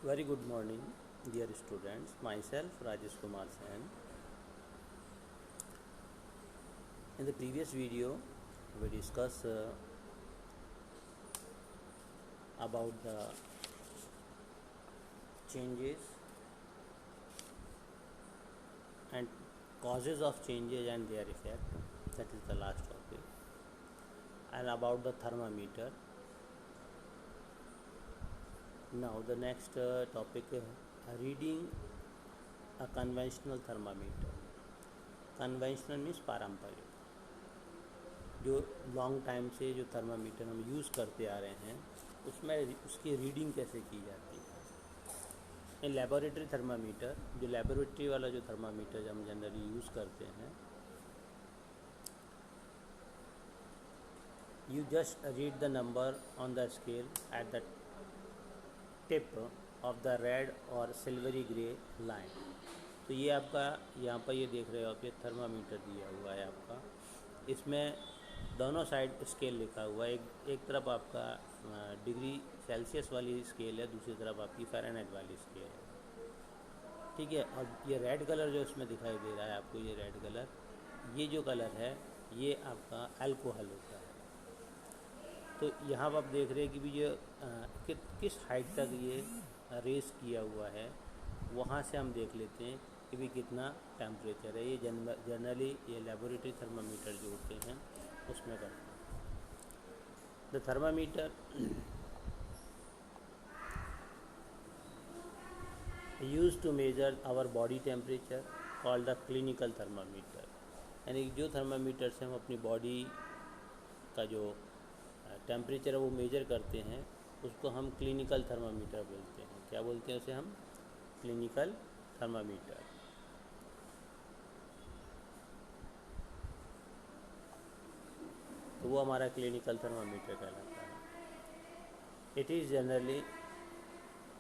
Very good morning, dear students. Myself, Rajesh Kumar Sen. In the previous video, we discussed about the changes and causes of changes and their effect. That is the last topic. And about the thermometer. Now, the next topic is reading a conventional thermometer. Conventional means पारंपरिक. जो long time से जो thermometer हम use करते आ रहे हैं उसमें उसकी रीडिंग कैसे की जाती है. इन लेबोरेटरी थर्मामीटर, जो लेबोरेटरी वाला जो थर्मामीटर हम जनरली यूज़ करते हैं, you just read the number on the scale at the tip of the red और सिल्वरी ग्रे लाइन. तो ये आपका यहाँ पर ये देख रहे हो आप, ये थर्मामीटर दिया हुआ है आपका. इसमें दोनों साइड स्केल लिखा हुआ है. एक तरफ आपका डिग्री सेल्सियस वाली स्केल है, दूसरी तरफ आपकी फ़ारेनहाइट वाली स्केल है. ठीक है. और ये रेड कलर जो इसमें दिखाई दे रहा है आपको, ये रेड कलर, ये जो कलर है ये आपका अल्कोहल होता है. तो यहाँ पर आप देख रहे हैं कि भी ये किस हाइट तक ये रेस किया हुआ है. वहाँ से हम देख लेते हैं कि भी कितना टेम्परेचर है. ये जनरली ये लेबोरेटरी थर्मामीटर जो होते हैं उसमें करते हैं. The thermometer use to measure our body temperature called the clinical thermometer. यानी जो थर्मामीटर से हम अपनी बॉडी का जो टेम्परेचर है वो मेजर करते हैं उसको हम क्लिनिकल थर्मामीटर बोलते हैं. क्या बोलते हैं उसे हम? Clinical thermometer. तो वो हमारा क्लिनिकल थर्मामीटर कहलाता है. It is generally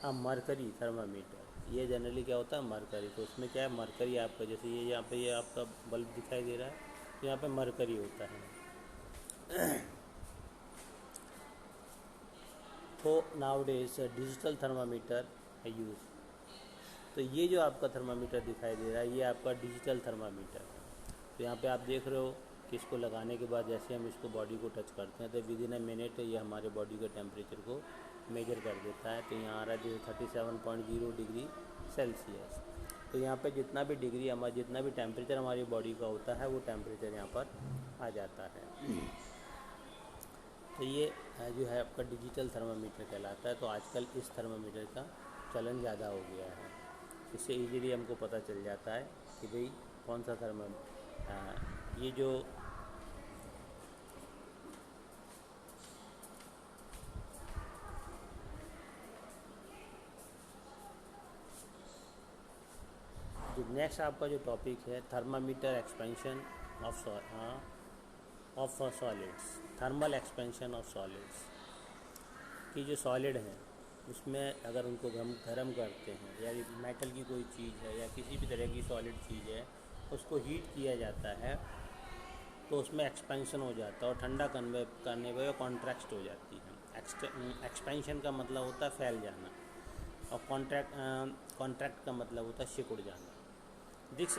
a mercury thermometer. ये जनरली क्या होता है? मरकरी. तो उसमें क्या है? मरकरी आपका, जैसे ये यहाँ पे ये आपका बल्ब दिखाई दे रहा है, तो यहाँ पे मरकरी होता है. तो नाउडेज डिजिटल थर्मामीटर है यूज़. तो ये जो आपका थर्मामीटर दिखाई दे रहा है ये आपका डिजिटल थर्मामीटर है. तो यहाँ पे आप देख रहे हो कि इसको लगाने के बाद जैसे हम इसको बॉडी को टच करते हैं तो विद इन अ मिनट ये हमारे बॉडी के टेम्परेचर को मेजर कर देता है. तो यहाँ आ रहा है जैसे 37.0 डिग्री सेल्सियस. तो यहाँ पे जितना भी डिग्री हमारा, जितना भी टेम्परेचर हमारी बॉडी का होता है वो टेम्परेचर यहाँ पर आ जाता है. तो ये जो है आपका डिजिटल थर्मामीटर कहलाता है. तो आजकल इस थर्मामीटर का चलन ज़्यादा हो गया है. इससे इजीली हमको पता चल जाता है कि भाई कौन सा ये जो नेक्स्ट आपका जो टॉपिक है thermometer expansion of solids. Thermal expansion of solids कि जो सॉलिड हैं उसमें अगर उनको हम गर्म करते हैं या मेटल की कोई चीज़ है या किसी भी तरह की सॉलिड चीज़ है उसको हीट किया जाता है तो उसमें एक्सपेंशन हो जाता है और ठंडा करने पर कॉन्ट्रैक्ट हो जाती है. एक्सपेंशन का मतलब होता है फैल जाना और कॉन्ट्रैक्ट का मतलब होता है सिकुड़ जाना. दिस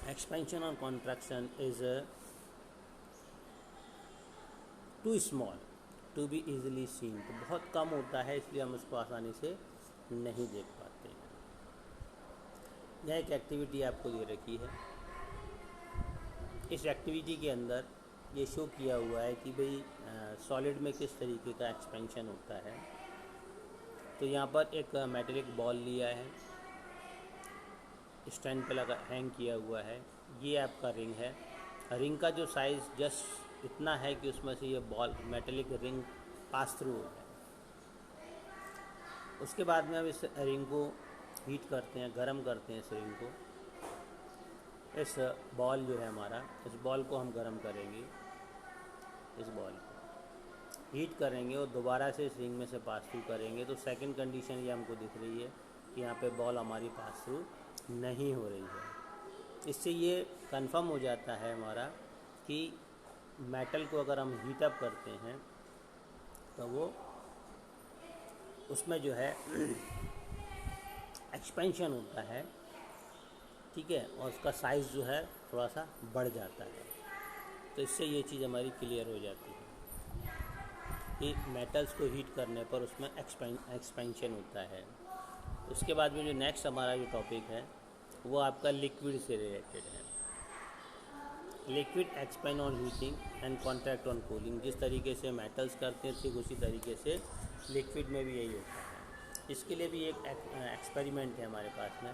एक्सपेंशन और contraction is too small to be easily seen. तो बहुत कम होता है इसलिए हम उसको आसानी से नहीं देख पाते हैं. यह एक एक्टिविटी आपको दे रखी है. इस एक्टिविटी के अंदर ये शो किया हुआ है कि भाई सॉलिड में किस तरीके का एक्सपेंशन होता है. तो यहाँ पर एक मेटेलिक बॉल लिया है, स्टैंड पे लगा हैंग किया हुआ है. ये आपका रिंग है. रिंग का जो साइज़ जस्ट इतना है कि उसमें से ये ball metallic ring pass through हो जाए. उसके बाद में हम इस रिंग को हीट करते हैं, गर्म करते हैं इस रिंग को. इस बॉल जो है हमारा, इस बॉल को हम गर्म करेंगे, इस बॉल को हीट करेंगे और दोबारा से इस रिंग में से पास थ्रू करेंगे. तो सेकंड कंडीशन ये हमको दिख रही है कि यहाँ पे बॉल हमारी पास थ्रू नहीं हो रही है. इससे ये कंफर्म हो जाता है हमारा कि मेटल को अगर हम हीट अप करते हैं तो वो उसमें जो है एक्सपेंशन होता है, ठीक है, और उसका साइज़ जो है थोड़ा सा बढ़ जाता है। तो इससे ये चीज़ हमारी क्लियर हो जाती है कि मेटल्स को हीट करने पर उसमें एक्सपेंशन होता है। उसके बाद में जो नेक्स्ट हमारा जो टॉपिक है वो आपका लिक्विड से रिलेटेड है। Liquid expand on heating and contract on cooling. जिस तरीके से मेटल्स करते हैं ठीक उसी तरीके से लिक्विड में भी यही होता है। इसके लिए भी एक एक्सपेरिमेंट है हमारे पास में।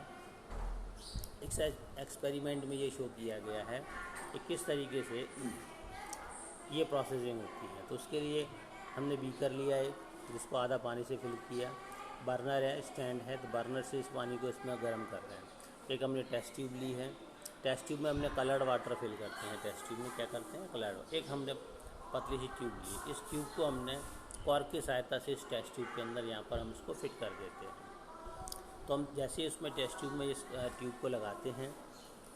इस एक्सपेरिमेंट में ये शो किया गया है कि किस तरीके से ये प्रोसेसिंग होती है। तो उसके लिए हमने बीकर लिया है जिसको आधा पानी से फिल किया, बर्नर है, स्टैंड है, तो बर्नर से इस पानी को इसमें गर्म कर रहे हैं। एक हमने टेस्ट ट्यूब ली है, टेस्ट ट्यूब में हमने कलर्ड वाटर फिल करते हैं। टेस्ट ट्यूब में क्या करते हैं, कलर्ड। एक हमने पतली सी ट्यूब ली, इस ट्यूब को हमने कॉर्क की सहायता से इस टेस्ट ट्यूब के अंदर यहाँ पर हम इसको फिट कर देते हैं। तो हम जैसे ही उसमें टेस्ट ट्यूब में इस ट्यूब को लगाते हैं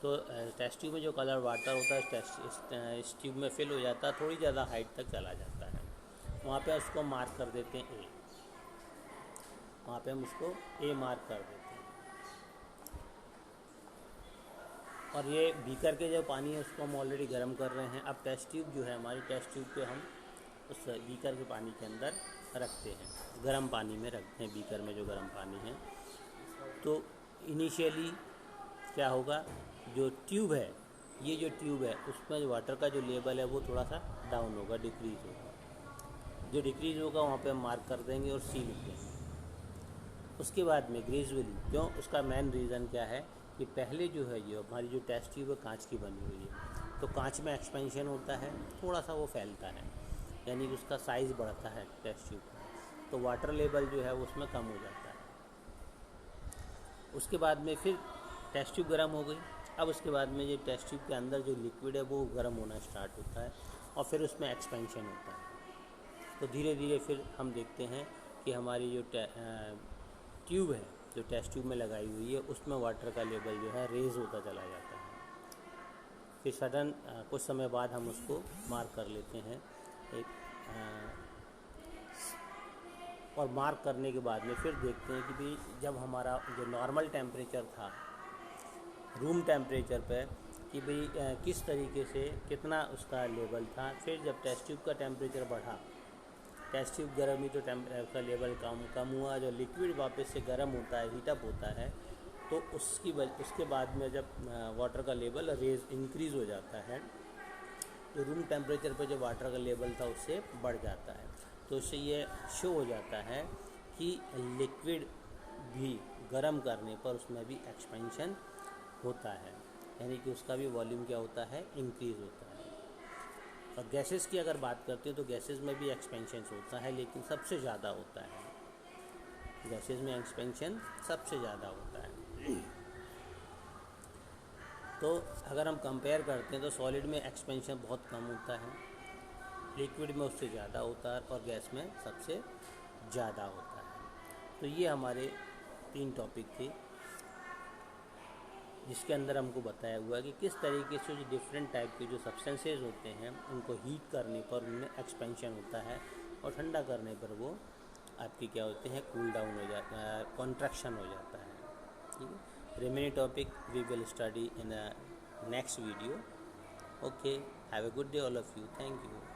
तो टेस्ट ट्यूब में जो कलर वाटर होता है इस ट्यूब में फिल हो जाता है, थोड़ी ज़्यादा हाइट तक चला जाता है। वहाँ पे उसको मार्क कर देते हैं ए, वहाँ पे हम उसको ए मार्क कर देते हैं। और ये बीकर के जो पानी है उसको हम ऑलरेडी गर्म कर रहे हैं। अब टेस्ट ट्यूब जो है हमारी, टेस्ट ट्यूब को हम उस बीकर के पानी के अंदर रखते हैं, गर्म पानी में रखते हैं, बीकर में जो गर्म पानी है। तो इनिशियली क्या होगा, जो ट्यूब है, ये जो ट्यूब है उसमें जो वाटर का जो लेवल है वो थोड़ा सा डाउन होगा, डिक्रीज़ होगा। जो डिक्रीज़ होगा वहाँ पे हम मार्क कर देंगे और सी लिख देंगे। उसके बाद में ग्रेजुअली, क्यों, उसका मेन रीज़न क्या है कि पहले जो है ये हमारी जो टेस्ट ट्यूब है कांच की बनी हुई है, तो कांच में एक्सपेंशन होता है, थोड़ा सा वो फैलता है, यानी कि उसका साइज़ बढ़ता है टेस्ट ट्यूब का, तो वाटर लेवल जो है उसमें कम हो जाता है। उसके बाद में फिर टेस्ट ट्यूब गर्म हो गई। अब उसके बाद में ये टेस्ट ट्यूब के अंदर जो लिक्विड है वो गर्म होना स्टार्ट होता है और फिर उसमें एक्सपेंशन होता है। तो धीरे धीरे फिर हम देखते हैं कि हमारी जो ट्यूब है, जो टेस्ट ट्यूब में लगाई हुई है, उसमें वाटर का लेवल जो है रेज़ होता चला जाता है। फिर सडन कुछ समय बाद हम उसको मार्क कर लेते हैं एक और मार्क करने के बाद में फिर देखते हैं कि भाई जब हमारा जो नॉर्मल टेम्परेचर था रूम टेम्परेचर पे, कि भाई किस तरीके से कितना उसका लेवल था। फिर जब टेस्ट ट्यूब का टेम्परेचर बढ़ा, टेस्ट ट्यूब गर्म हुई, तो उसका लेवल कम हुआ। जो लिक्विड वापस से गर्म होता है, हीटअप होता है, तो उसके बाद में जब वाटर का लेवल रेज इंक्रीज़ हो जाता है, तो रूम टेम्परेचर पर जो वाटर का लेवल था उससे बढ़ जाता है। तो इससे ये शो हो जाता है कि लिक्विड भी गर्म करने पर उसमें भी एक्सपेंशन होता है, यानी कि उसका भी वॉल्यूम क्या होता है, इंक्रीज़ होता है। और गैसेस की अगर बात करते हैं तो गैसेस में भी एक्सपेंशन होता है, लेकिन सबसे ज़्यादा होता है, गैसेस में एक्सपेंशन सबसे ज़्यादा होता है। तो अगर हम कंपेयर करते हैं तो सॉलिड में एक्सपेंशन बहुत कम होता है, लिक्विड में उससे ज़्यादा होता है और गैस में सबसे ज़्यादा होता है। तो ये हमारे 3 टॉपिक थे जिसके अंदर हमको बताया हुआ है कि किस तरीके से जो डिफरेंट टाइप के जो सब्सटेंसेज होते हैं उनको हीट करने पर उनमें एक्सपेंशन होता है और ठंडा करने पर वो आपकी क्या होते हैं, कूल डाउन हो जाता है, कॉन्ट्रैक्शन हो जाता है। ठीक है, remaining topic we will study in next video. Okay, have a good day all of you, thank you.